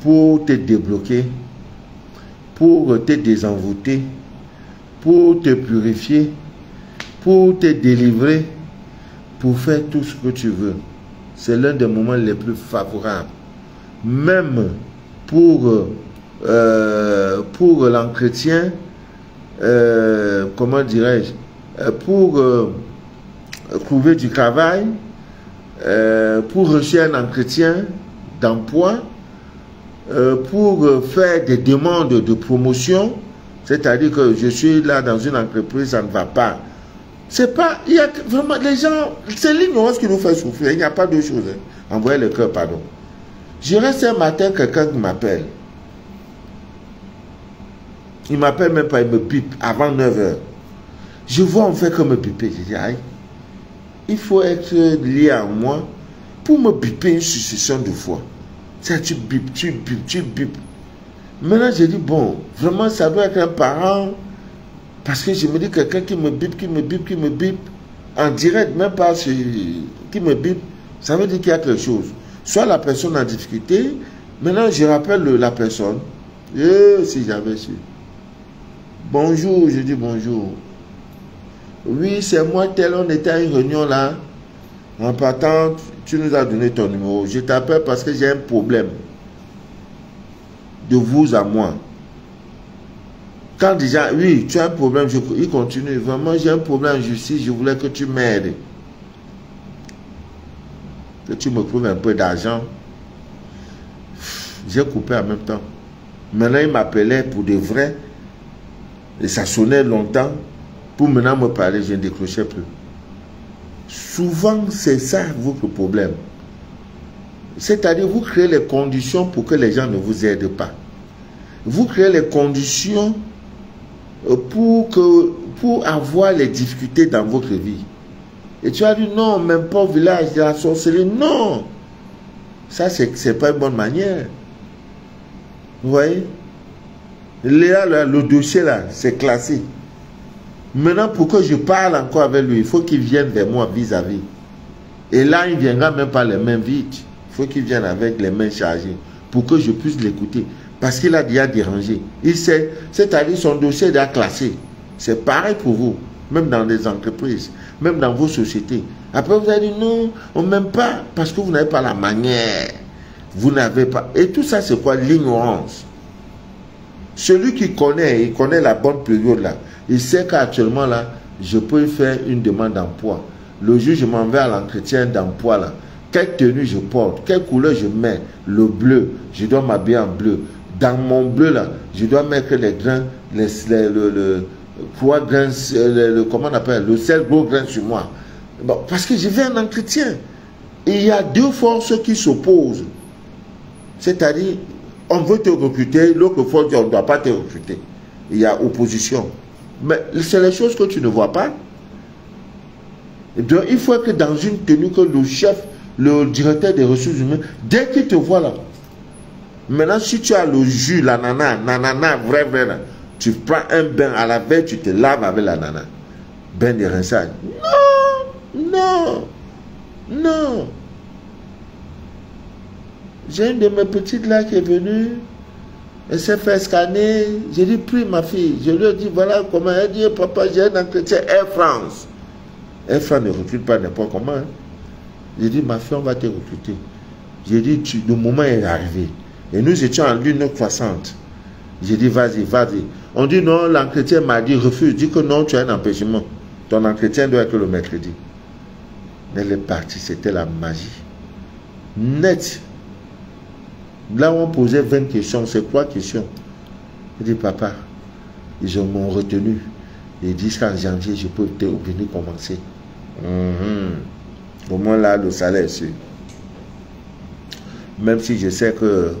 [SPEAKER 1] pour te débloquer, pour te désenvoûter, pour te purifier, pour te délivrer, pour faire tout ce que tu veux. C'est l'un des moments les plus favorables. Même pour l'entretien, comment dirais-je, pour trouver du travail, pour rechercher un entretien d'emploi, pour faire des demandes de promotion, c'est-à-dire que je suis là dans une entreprise, ça ne va pas. C'est pas, il y a vraiment les gens, c'est l'ignorance qui nous fait souffrir, il n'y a pas de chose. Hein. Envoyez le cœur, pardon. Je reste un matin, quelqu'un qui m'appelle. Il m'appelle même pas, il me pipe avant 9 h. Je vois, on fait comme me piper. Je dis, aïe, il faut être lié à moi pour me piper une succession de fois. Ça, tu bipes, tu bipes, tu bipes. Maintenant, je dis, bon, vraiment, ça doit être un parent. Parce que je me dis, quelqu'un qui me bipe, qui me bipe, qui me bipe, en direct, même pas qui me bipe, ça veut dire qu'il y a quelque chose. Soit la personne en difficulté, maintenant je rappelle la personne. Si j'avais su. Bonjour, je dis bonjour. Oui, c'est moi tel, on était à une réunion là. En partant, tu nous as donné ton numéro. Je t'appelle parce que j'ai un problème. De vous à moi. Quand déjà, oui, tu as un problème, il continue. Vraiment, j'ai un problème en justice, je voulais que tu m'aides. Que tu me trouves un peu d'argent. J'ai coupé en même temps. Maintenant, il m'appelait pour de vrai. Et ça sonnait longtemps. Pour maintenant me parler, je ne décrochais plus. Souvent, c'est ça votre problème. C'est-à-dire, vous créez les conditions pour que les gens ne vous aident pas. Vous créez les conditions pour avoir les difficultés dans votre vie. Et tu as dit, non, même pas au village de la sorcellerie. Non! Ça, c'est pas une bonne manière. Vous voyez? Là, le dossier, là, c'est classé. Maintenant, pour que je parle encore avec lui, il faut qu'il vienne vers moi vis-à-vis. Et là, il ne viendra même pas les mains vides. Il faut qu'il vienne avec les mains chargées pour que je puisse l'écouter. Parce qu'il a déjà dérangé. Il sait, c'est-à-dire son dossier est déjà classé. C'est pareil pour vous, même dans des entreprises, même dans vos sociétés. Après, vous allez dire non, on ne m'aime pas parce que vous n'avez pas la manière. Vous n'avez pas. Et tout ça, c'est quoi? L'ignorance. Celui qui connaît, il connaît la bonne période là. Il sait qu'actuellement là, je peux faire une demande d'emploi. Le jour, je m'en vais à l'entretien d'emploi là. Quelle tenue je porte, quelle couleur je mets, le bleu, je dois m'habiller en bleu. Dans mon bleu là, je dois mettre les grains, comment on appelle, le sel gros grain sur moi. Bon, parce que je vais un entretien. Et il y a deux forces qui s'opposent. C'est-à-dire, on veut te recruter, l'autre force dit on ne doit pas te recruter. Il y a opposition. Mais c'est les choses que tu ne vois pas. Et donc, il faut que dans une tenue que le chef, le directeur des ressources humaines, dès qu'il te voit là, maintenant si tu as le jus, la nana, vrai, là, tu prends un bain à la veille, tu te laves avec la nana. Bain de rinçage. Non. J'ai une de mes petites là qui est venue. Elle s'est fait scanner. J'ai dit, prie ma fille. Je lui ai dit, voilà comment. Elle dit, papa, j'ai un entretien Air France. Air France ne recrute pas n'importe comment. Hein. J'ai dit, ma fille, on va te recruter. J'ai dit, le moment est arrivé. Et nous étions en lune croissante. J'ai dit, vas-y. On dit, non, l'entretien m'a dit, refuse. Dit que non, tu as un empêchement. Ton entretien doit être le mercredi. Elle est partie, c'était la magie. Net. Là où on posait 20 questions, c'est 3 questions. Je dis, papa, ils m'ont retenu. Ils disent qu'en janvier, je peux venir commencer. Au moins là, le salaire est sûr. Même si je sais que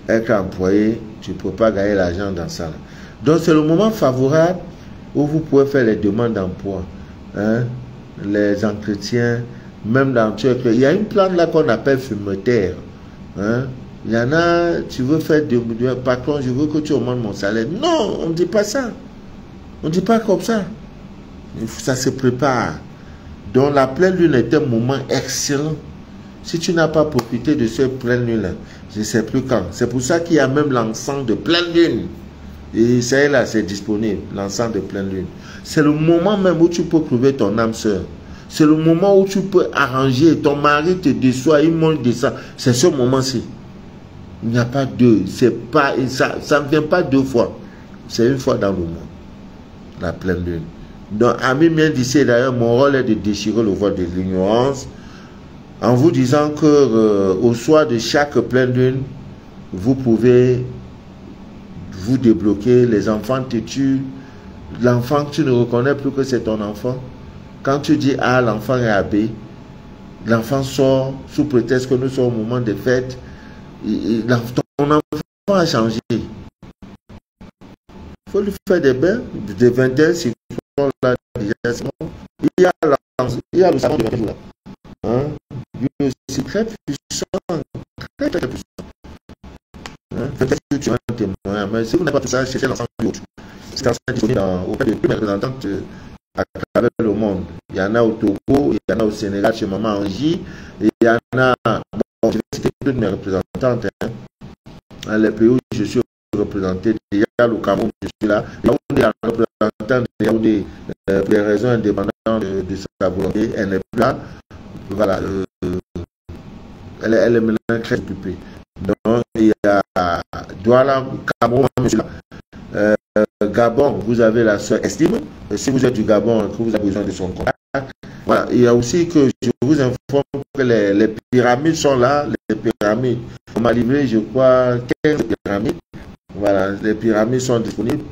[SPEAKER 1] être employé, tu ne peux pas gagner l'argent dans ça. Donc c'est le moment favorable où vous pouvez faire les demandes d'emploi. Hein? Les entretiens, même dans il y a une plante là qu'on appelle fumeterre. Hein? Il y en a, tu veux faire patron, je veux que tu augmentes mon salaire. Non, on ne dit pas ça. On ne dit pas comme ça. Ça se prépare. Donc la pleine lune est un moment excellent. Si tu n'as pas profité de ce pleine lune là, je ne sais plus quand. C'est pour ça qu'il y a même l'encens de pleine lune. Et ça est là, c'est disponible, l'encens de pleine lune. C'est le moment même où tu peux trouver ton âme sœur. C'est le moment où tu peux arranger. Ton mari te déçoit, il mange de ça. C'est ce moment-ci. Il n'y a pas deux. Ça ne vient pas 2 fois. C'est une fois dans le mois. La pleine lune. Donc, Ami vient d'ici, d'ailleurs, mon rôle est de déchirer le voile de l'ignorance en vous disant que au soir de chaque pleine lune, vous pouvez vous débloquer. Les enfants te tuent. L'enfant, tu ne reconnais plus que c'est ton enfant. Quand tu dis A, l'enfant est à B. L'enfant sort sous prétexte que nous sommes au moment des fêtes. Ton enfant a changé. Il faut lui faire des bains de 21 si là déjà. Il y a le savon de 20 jours là. Hein? Lui aussi très puissant. Très puissant. Hein? Peut-être que tu as un témoin, mais si vous n'avez pas tout ça, cherchez l'ensemble du autre. C'est disponible auprès de tous mes représentants à travers le monde. Il y en a au Togo, il y en a au Sénégal chez Maman Angie, et il y en a, bon, je vais citer toutes mes représentantes, hein. Dans les pays où je suis représenté, il y a le Cameroun, je suis là, il y a la représentante de Yaoundé, pour des raisons indépendantes de sa volonté, elle n'est plus là. voilà, elle est maintenant très occupée. Donc, il y a Douala, Cameroun, Gabon, vous avez la sœur Estime. Si vous êtes du Gabon, que vous avez besoin de son contact. Voilà. Il y a aussi que je vous informe que les pyramides sont là. Les pyramides, on m'a livré, je crois, 15 pyramides. Voilà, les pyramides sont disponibles.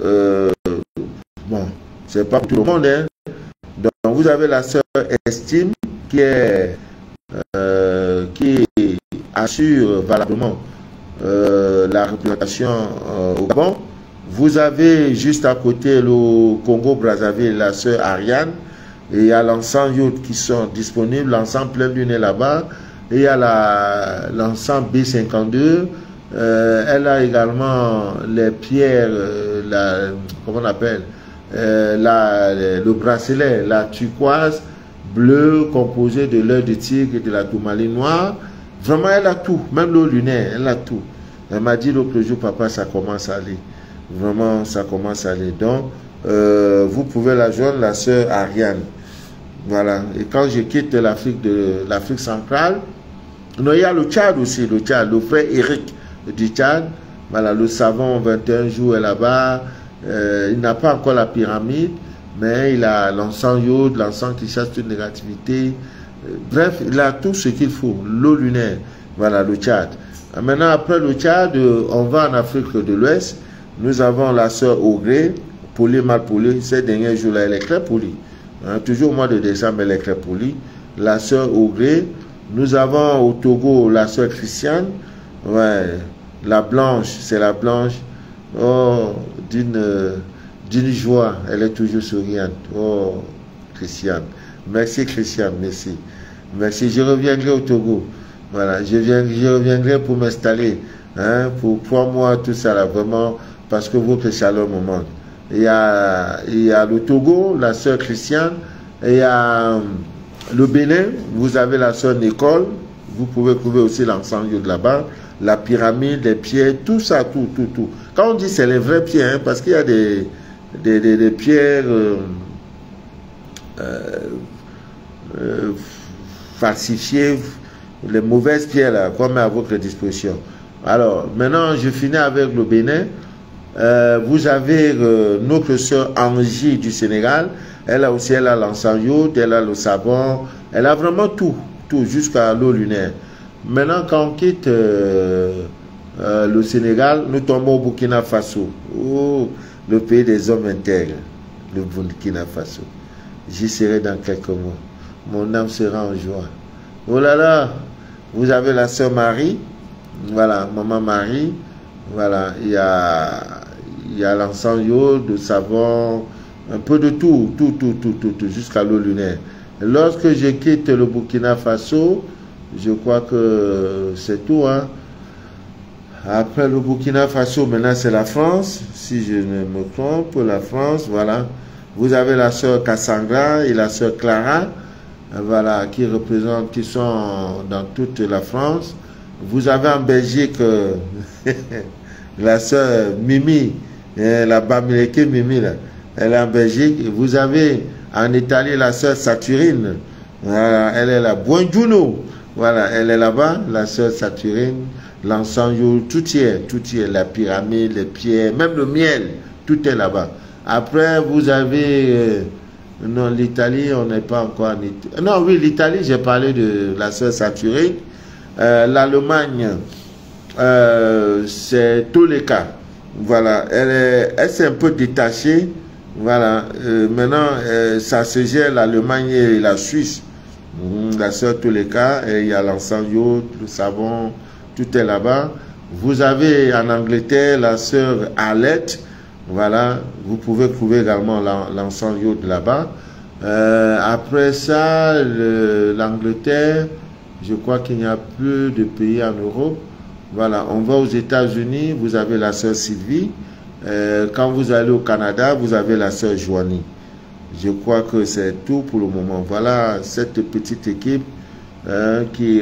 [SPEAKER 1] Bon, c'est pas pour tout le monde, hein. Donc, vous avez la sœur Estime qui assure valablement la représentation au Gabon. Vous avez juste à côté le Congo-Brazzaville la sœur Ariane. Et il y a l'encens Yod qui sont disponibles, l'encens plein lune est là-bas. Et il y a l'encens B52. Elle a également les pierres, comment on appelle, le bracelet, la turquoise bleue composée de l'œil de tigre et de la tourmaline noire. Vraiment, elle a tout, même l'eau lunaire, elle a tout. Elle m'a dit l'autre jour, papa, ça commence à aller. Vraiment, ça commence à aller. Donc, vous pouvez la joindre, la sœur Ariane. Voilà. Et quand je quitte l'Afrique centrale, non, il y a le Tchad aussi, le Tchad, le frère Eric du Tchad. Voilà, le savant 21 jours est là-bas. Il n'a pas encore la pyramide, mais il a l'encens Yod, l'encens qui chasse toute négativité. Bref, il a tout ce qu'il faut. L'eau lunaire, voilà, le Tchad. Maintenant, après le Tchad, on va en Afrique de l'Ouest. Nous avons la sœur Ogré, polie, mal polie. Ces derniers jours-là, elle est très polie. Hein, toujours au mois de décembre, elle est très polie. La sœur Ogré. Nous avons au Togo la sœur Christiane. Ouais, la blanche, c'est la blanche. Oh, d'une joie. Elle est toujours souriante. Oh, Christiane. Merci, Christiane. Merci. Merci. Je reviendrai au Togo. Voilà, je reviendrai pour m'installer. Hein, pour 3 mois, tout ça là, vraiment. Parce que votre chaleur me manque. Il y a le Togo, la sœur Christiane. Et il y a le Bénin, vous avez la sœur Nicole. Vous pouvez trouver aussi l'encens de là-bas. La pyramide, les pierres, tout ça, tout. Quand on dit c'est les vraies pierres, hein, parce qu'il y a des pierres falsifiées, les mauvaises pierres là, qu'on met à votre disposition. Alors, maintenant, je finis avec le Bénin. Vous avez notre sœur Angie du Sénégal. Elle a aussi l'encens Yod, elle a le savon, elle a vraiment tout jusqu'à l'eau lunaire. Maintenant, quand on quitte le Sénégal, nous tombons au Burkina Faso. Oh, le pays des hommes intègres, le Burkina Faso. J'y serai dans quelques mois. Mon âme sera en joie. Oh là là, vous avez la sœur Marie. Voilà, maman Marie. Voilà, il y a l'encens Yod, le savon, un peu de tout, jusqu'à l'eau lunaire. Lorsque je quitte le Burkina Faso, je crois que c'est tout. Hein. Après le Burkina Faso, maintenant c'est la France, si je ne me trompe, la France, voilà. Vous avez la sœur Cassandra et la sœur Clara, voilà, qui sont dans toute la France. Vous avez en Belgique la sœur Mimi, la Bamileke Mimi, là, elle est en Belgique. Vous avez en Italie la sœur Saturine, voilà, elle est là. Buongiorno, voilà, elle est là-bas, la sœur Saturine, l'encens, tout y est, la pyramide, les pierres, même le miel, tout est là-bas. Après, vous avez, non, l'Italie, on n'est pas encore en Italie. Non, oui, l'Italie, j'ai parlé de la sœur Saturine. L'Allemagne, c'est tous les cas. Voilà, elle s'est un peu détachée. Voilà, maintenant, ça se gère l'Allemagne et la Suisse. La sœur tous les cas, il y a l'encens Yod, le savon, tout est là-bas. Vous avez en Angleterre la sœur Arlette. Voilà, vous pouvez trouver également l'encens Yod là-bas. Après ça, l'Angleterre, je crois qu'il n'y a plus de pays en Europe. Voilà, on va aux États-Unis, vous avez la sœur Sylvie. Quand vous allez au Canada, vous avez la sœur Joanie. Je crois que c'est tout pour le moment. Voilà cette petite équipe qui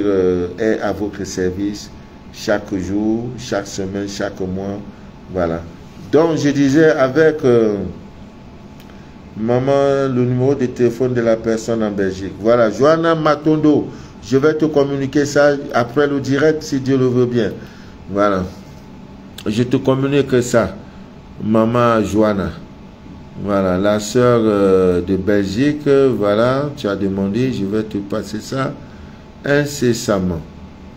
[SPEAKER 1] est à votre service chaque jour, chaque semaine, chaque mois. Voilà. Donc, je disais, avec Maman, le numéro de téléphone de la personne en Belgique. Voilà, Johanna Matondo. Je vais te communiquer ça après le direct si Dieu le veut bien. Voilà. Je te communique ça. Maman Johanna. Voilà, la sœur de Belgique. Voilà, tu as demandé. Je vais te passer ça incessamment.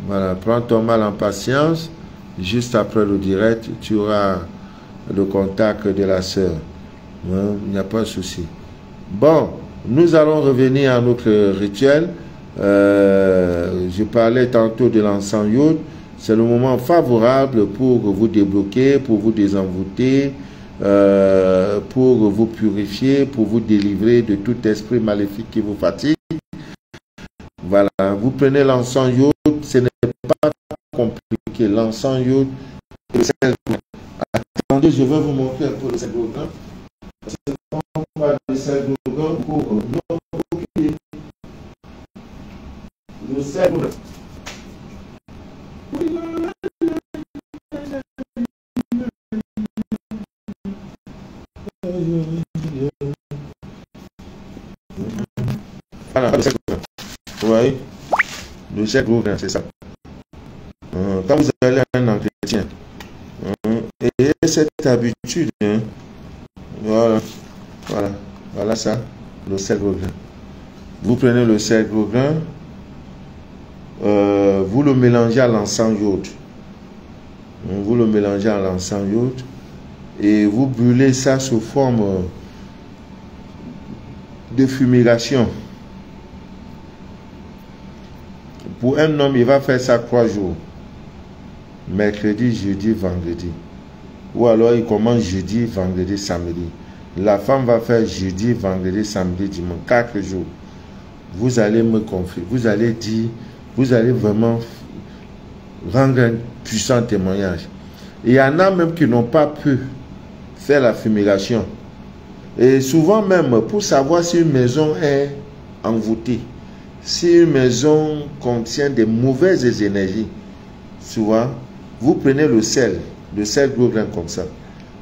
[SPEAKER 1] Voilà, prends ton mal en patience. Juste après le direct, tu auras le contact de la sœur. Il n'y a pas de souci. Bon, nous allons revenir à notre rituel. Je parlais tantôt de l'encens Yod. C'est le moment favorable pour vous débloquer, pour vous désenvoûter, pour vous purifier, pour vous délivrer de tout esprit maléfique qui vous fatigue. Voilà, vous prenez l'encens Yod, ce n'est pas compliqué. L'encens Yod, attendez, je vais vous montrer un peu le sel d'Ogan. On va le sel d'Ogan pour le sel d'Ogan. Voilà, le sel d'Ogan. Vous voyez? Le sel d'Ogan, c'est ça. Quand vous allez à un entretien, et cette habitude, voilà ça, le sel Gauguin. Vous prenez le sel Gauguin, vous le mélangez à l'encens Yod. Vous le mélangez à l'encens Yod et vous brûlez ça sous forme de fumigation. Pour un homme, il va faire ça 3 jours. Mercredi, jeudi, vendredi. Ou alors il commence jeudi, vendredi, samedi. La femme va faire jeudi, vendredi, samedi, dimanche. 4 jours. Vous allez me confier. Vous allez dire, vous allez vraiment rendre un puissant témoignage. Il y en a même qui n'ont pas pu faire la fumigation. Et souvent même, pour savoir si une maison est envoûtée, si une maison contient des mauvaises énergies, souvent, vous prenez le sel Gauguin comme ça.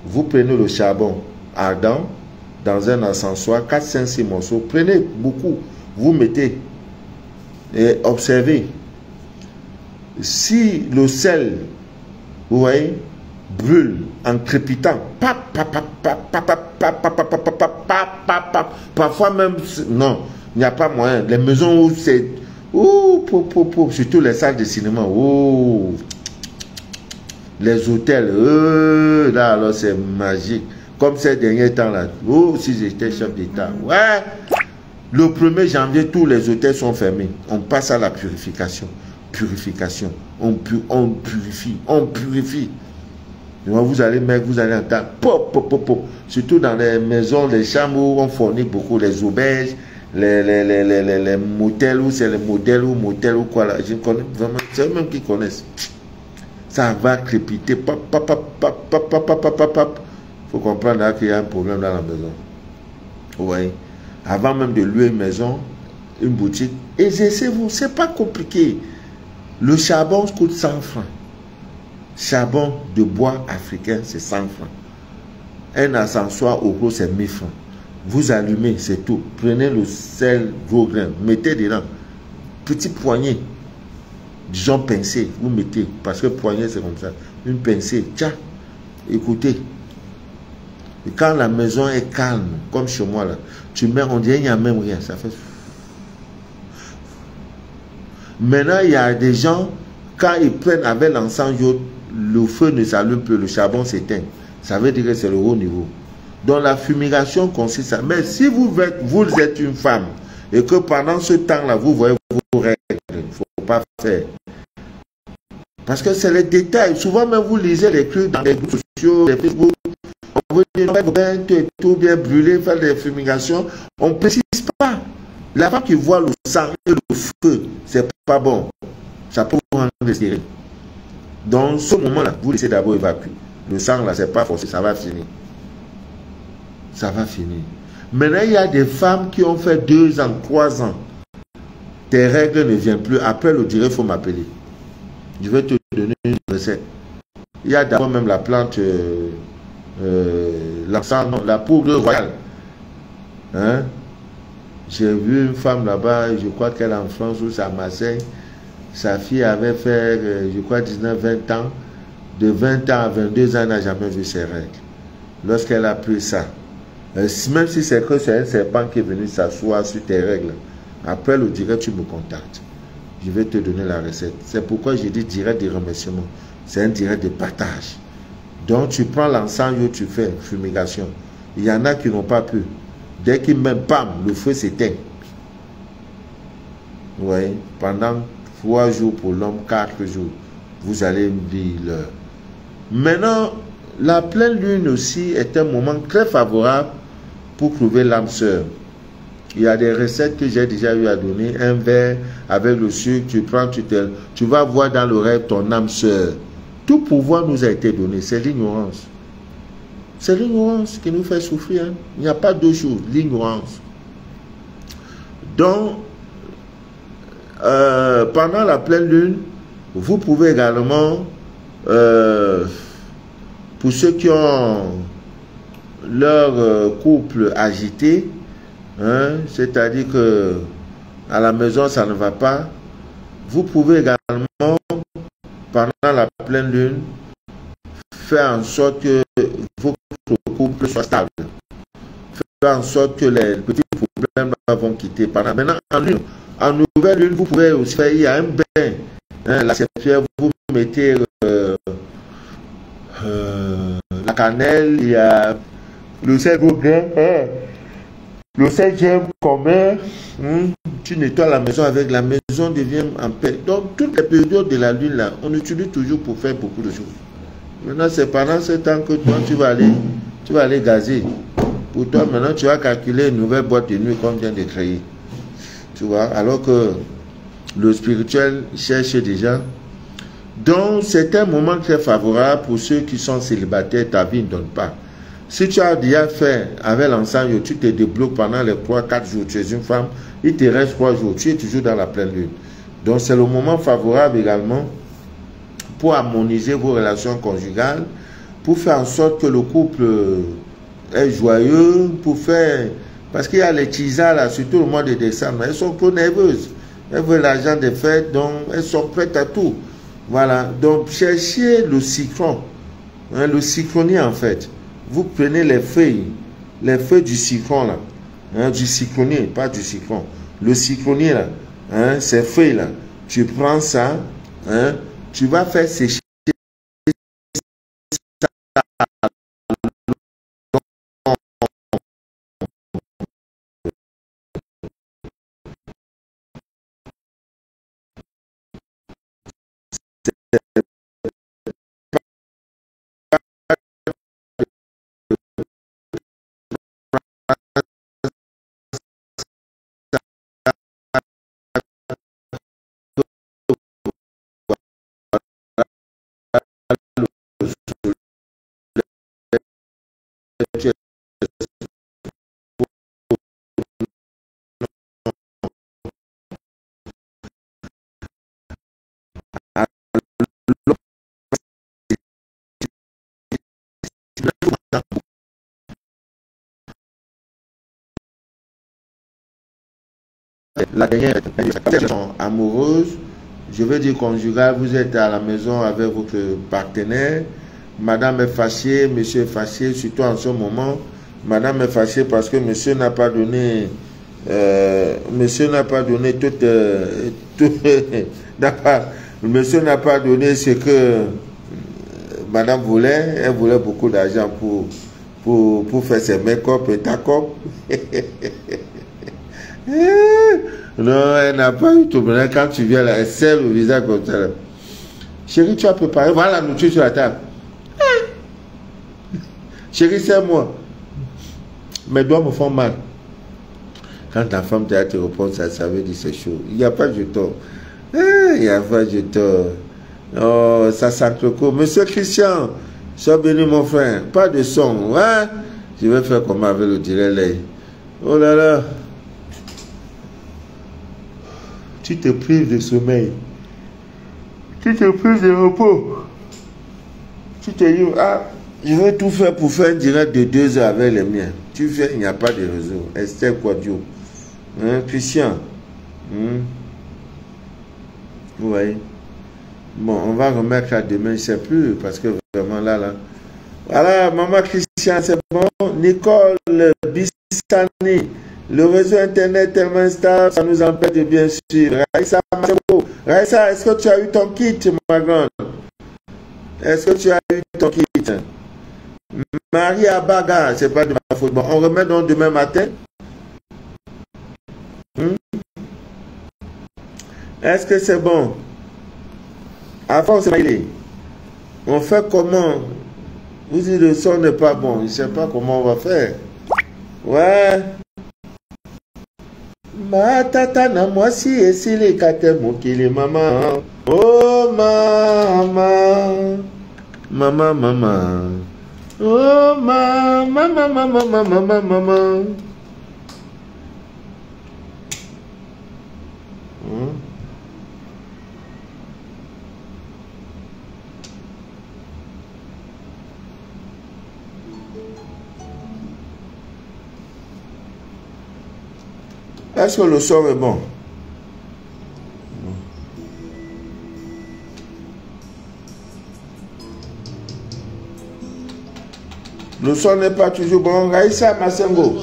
[SPEAKER 1] Vous prenez le charbon ardent dans un encensoir, 4, 5, 6 morceaux. Prenez beaucoup, vous mettez et observez. Si le sel, vous voyez, brûle en crépitant, parfois même, non, il n'y a pas moyen. Les maisons où c'est, surtout les salles de cinéma, les hôtels, là alors c'est magique. Comme ces derniers temps-là, si j'étais chef d'État, ouais, le 1er janvier, tous les hôtels sont fermés. On passe à la purification. Purification. On purifie. Vous allez entendre, surtout dans les maisons, les chambres où on fournit beaucoup, les auberges, les motels, où c'est les modèles ou motels ou quoi là. Je connais vraiment, c'est eux-mêmes qui connaissent. Ça va crépiter. Il faut comprendre qu'il y a un problème dans la maison. Vous voyez? Avant même de louer une maison, une boutique, exercez-vous. C'est pas compliqué. Le charbon coûte 100 francs. Charbon de bois africain, c'est 100 francs. Un ascensoir au gros, c'est 1000 francs. Vous allumez, c'est tout. Prenez le sel Gauguin, mettez dedans. Petit poignée. Disons pincée, vous mettez, parce que poignée c'est comme ça, une pincée, tiens, écoutez. Et quand la maison est calme, comme chez moi là, tu mets, on dirait qu'il n'y a même rien, ça fait. Maintenant, il y a des gens, quand ils prennent avec l'encens Yod, le feu ne s'allume plus, le charbon s'éteint. Ça veut dire que c'est le haut niveau. Donc la fumigation consiste à. Mais si vous êtes une femme et que pendant ce temps-là, vous voyez vos règles, il ne faut pas faire. Parce que c'est les détails. Souvent même vous lisez les trucs dans les groupes sociaux, les Facebook. On veut dire tout bien brûler, faire des fumigations. On ne précise pas. La femme qui voit le sang et le feu, c'est pas bon. Ça peut vous rendre stérile. Dans ce moment-là, vous laissez d'abord évacuer. Le sang là, c'est pas forcé, ça va finir. Ça va finir. Maintenant, il y a des femmes qui ont fait 2 ans, 3 ans. Tes règles ne viennent plus. Après le direct, il faut m'appeler. Je vais te donner une recette. Il y a d'abord même la plante, la poudre royale. Hein? J'ai vu une femme là-bas, je crois qu'elle est en France ou c'est à Marseille. Sa fille avait fait, je crois, 19-20 ans. De 20 ans à 22 ans, elle n'a jamais vu ses règles. Lorsqu'elle a pris ça, même si c'est que c'est un serpent qui est venu s'asseoir sur tes règles, après le direct, tu me contactes. Je vais te donner la recette. C'est pourquoi j'ai dit direct de remerciement. C'est un direct de partage. Donc, tu prends l'encens et tu fais fumigation. Il y en a qui n'ont pas pu. Dès qu'ils mettent, bam, le feu s'éteint. Oui, pendant 3 jours pour l'homme, 4 jours. Vous allez me dire l'heure. Maintenant, la pleine lune aussi est un moment très favorable pour trouver l'âme sœur. Il y a des recettes que j'ai déjà eu à donner. Un verre avec le sucre, tu prends, tu vas voir dans le rêve ton âme sœur. Tout pouvoir nous a été donné, c'est l'ignorance. C'est l'ignorance qui nous fait souffrir. Hein. Il n'y a pas d'autre chose, l'ignorance. Donc, pendant la pleine lune, vous pouvez également, pour ceux qui ont leur couple agité, hein, c'est-à-dire que à la maison ça ne va pas, vous pouvez également, pendant la pleine lune, faire en sorte que votre couple soit stable. Faire en sorte que les petits problèmes vont quitter. Maintenant, en nouvelle lune, vous pouvez aussi faire, il y a un bain. Hein, la serpillère, vous mettez la cannelle, il y a le sel grain, le sel germe commun. Tu nettoies la maison avec, la maison devient en paix. Donc, toutes les périodes de la lune, là, on utilise toujours pour faire beaucoup de choses. Maintenant, c'est pendant ce temps que toi, tu vas aller gazer. Pour toi, maintenant, tu vas calculer une nouvelle boîte de nuit qu'on vient de créer. Tu vois, alors que le spirituel cherche déjà. Donc, c'est un moment très favorable pour ceux qui sont célibataires, ta vie ne donne pas. Si tu as déjà fait avec l'ensemble, tu te débloques pendant les 3-4 jours, tu es une femme, il te reste 3 jours, tu es toujours dans la pleine lune. Donc, c'est le moment favorable également pour harmoniser vos relations conjugales, pour faire en sorte que le couple est joyeux, pour faire... Parce qu'il y a les tisas là, surtout au mois de décembre, elles sont trop nerveuses. Elles veulent l'argent des fêtes, donc elles sont prêtes à tout. Voilà, donc cherchez le citron, hein, le citronnier en fait. Vous prenez les feuilles du citron là, hein, du citronnier, pas du citron. Le citronnier là, hein, ces feuilles là, tu prends ça, hein, tu vas faire sécher la dernière relation amoureuse, je veux dire conjugale, vous êtes à la maison avec votre partenaire, madame est fâchée, monsieur est fâché, surtout en ce moment, madame est fâchée parce que monsieur n'a pas donné monsieur n'a pas donné monsieur n'a pas donné ce que madame voulait, elle voulait beaucoup d'argent pour faire ses make-up et take-up. Non, elle n'a pas eu tout. Quand tu viens là, elle serre le visage comme ça. Là. Chérie, tu as préparé, voilà la nourriture sur la table. Chérie, serre-moi. Mes doigts me font mal. Quand ta femme te répond, ça veut dire c'est chaud. Il n'y a pas de jeton. Il n'y a pas de jeton. Oh, ça s'entrecoupe. Monsieur Christian, sois béni mon frère. Pas de son. Ouais. Je vais faire comment avec le direct. Oh là là. Tu te prives de sommeil. Tu te prives de repos. Tu te dis, ah, Je veux tout faire pour faire un direct de 2 heures avec les miens. Tu fais, il n'y a pas de réseau. Esther Quadio. Hein, Christian. Vous voyez. Bon, on va remettre à demain, je ne sais plus, parce que vraiment là. Voilà, maman Christian, c'est bon. Nicole Bissani. Le réseau internet tellement instable, ça nous empêche de bien suivre. Raïssa, Raïssa, est-ce que tu as eu ton kit, ma grande? Est-ce que tu as eu ton kit? Marie Abaga, c'est pas de ma faute. Bon, on remet donc demain matin. Est-ce que c'est bon? Avant, on fait comment? Vous dites le son n'est pas bon. Je ne sais pas comment on va faire. Ouais. Ma tata na moi si et si les kate mokili maman. Oh maman. Maman. Oh maman. Est-ce que le son est bon? Le son n'est pas toujours bon. Raïssa Massengo.